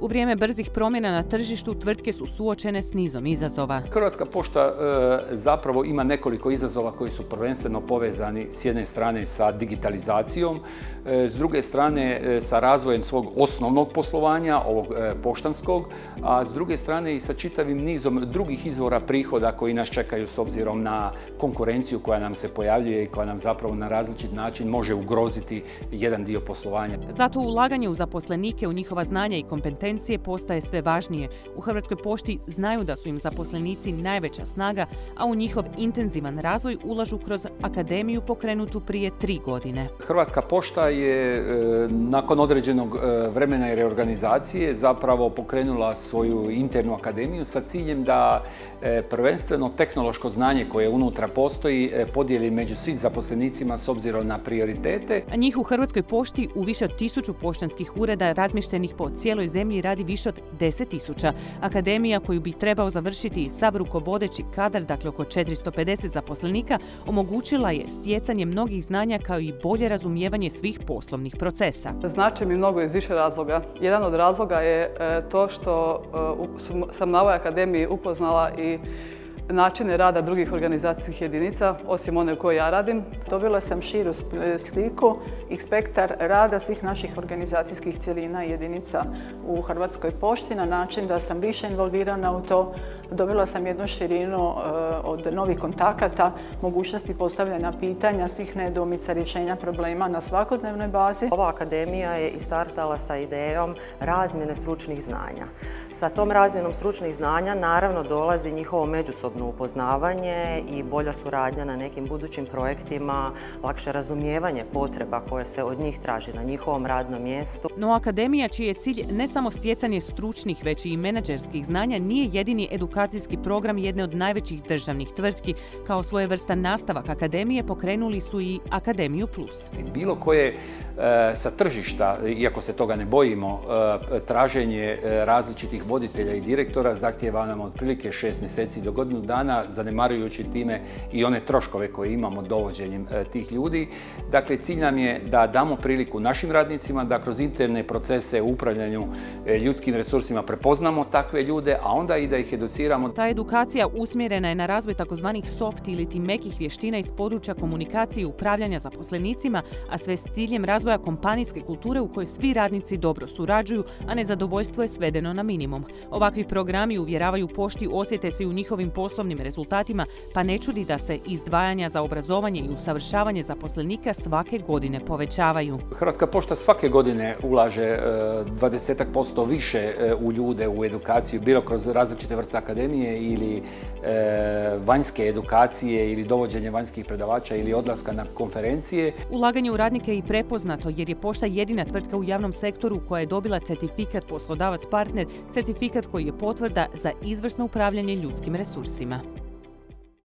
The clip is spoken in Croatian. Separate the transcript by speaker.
Speaker 1: U vrijeme brzih promjena na tržištu tvrtke su suočene s nizom izazova.
Speaker 2: Hrvatska pošta zapravo ima nekoliko izazova koji su prvenstveno povezani s jedne strane sa digitalizacijom, s druge strane sa razvojem svog osnovnog poslovanja, ovog poštanskog, a s druge strane i sa čitavim nizom drugih izvora prihoda koji nas čekaju s obzirom na konkurenciju koja nam se pojavljuje i koja nam zapravo na različit način može ugroziti jedan dio poslovanja.
Speaker 1: Zato ulaganje u zaposlenike, u njihova znanja i kompetencije postaje sve važnije. U Hrvatskoj pošti znaju da su im zaposlenici najveća snaga, a u njihov intenzivan razvoj ulažu kroz akademiju pokrenutu prije 3 godine.
Speaker 2: Hrvatska pošta je nakon određenog vremena i reorganizacije zapravo pokrenula svoju internu akademiju sa ciljem da prvenstveno tehnološko znanje koje unutra postoji podijeli među svim zaposlenicima s obzirom na prioritete.
Speaker 1: A njih u Hrvatskoj pošti u više od 1000 poštanskih ureda razmještenih po cijeloj zemlji radi više od 10.000. Akademija koju bi trebao završiti i sav rukovodeći kadar, dakle oko 450 zaposlenika, omogućila je stjecanje mnogih znanja kao i bolje razumijevanje svih poslovnih procesa.
Speaker 3: Znači mi mnogo iz više razloga. Jedan od razloga je to što sam na ovoj akademiji upoznala i načine rada drugih organizacijskih jedinica, osim one u kojoj ja radim.
Speaker 4: Dobila sam širu sliku i spektar rada svih naših organizacijskih cjelina i jedinica u Hrvatskoj pošti na način da sam više involvirana u to. Dobila sam jednu širinu od novih kontakata, mogućnosti postavljanja pitanja, svih nedoumica, rješenja problema na svakodnevnoj bazi.
Speaker 5: Ova akademija je i startala sa idejom razmjene stručnih znanja. Sa tom razmjenom stručnih znanja naravno dolazi njihovo međusobno upoznavanje i bolja suradnja na nekim budućim projektima, lakše razumijevanje potreba koje se od njih traži na njihovom radnom mjestu.
Speaker 1: No akademija, čiji je cilj ne samo stjecanje stručnih, već i menadžerskih znanja, nije jedini edukacijski program jedne od najvećih državnih tvrtki. Kao svojevrstan nastavak akademije pokrenuli su i Akademiju Plus.
Speaker 2: Bilo koje sa tržišta, iako se toga ne bojimo, traženje različitih voditelja i direktora zahtijeva nam otprilike 6 mjeseci do godinu dana, zanemarujući time i one troškove koje imamo dovođenjem tih ljudi. Dakle, cilj nam je da damo priliku našim radnicima da kroz interne procese u upravljanju ljudskim resursima prepoznamo takve ljude, a onda i da ih educiramo.
Speaker 1: Ta edukacija usmjerena je na razvoj takozvanih soft ili mekih vještina iz područja komunikacije i upravljanja zaposlenicima, a sve s ciljem razvoja kompanijske kulture u kojoj svi radnici dobro surađuju, a nezadovoljstvo je svedeno na minimum. Ovakvi programi, uvjeravaju pošti, osjete se i u njihovim poslovnim rezultatima, pa ne čudi da se izdvajanja za obrazovanje i usavršavanje zaposlenika svake godine povećavaju.
Speaker 2: Hrvatska pošta svake godine ulaže 20% više u ljude, u edukaciju, bilo kroz različite vrste akademije ili vanjske edukacije ili dovođenje vanjskih predavača ili odlaska na konferencije.
Speaker 1: Ulaganje u radnike je i prepoznato jer je pošta jedina tvrtka u javnom sektoru koja je dobila certifikat poslodavac partner, certifikat koji je potvrda za izvrsno upravljanje ljudskim resursima.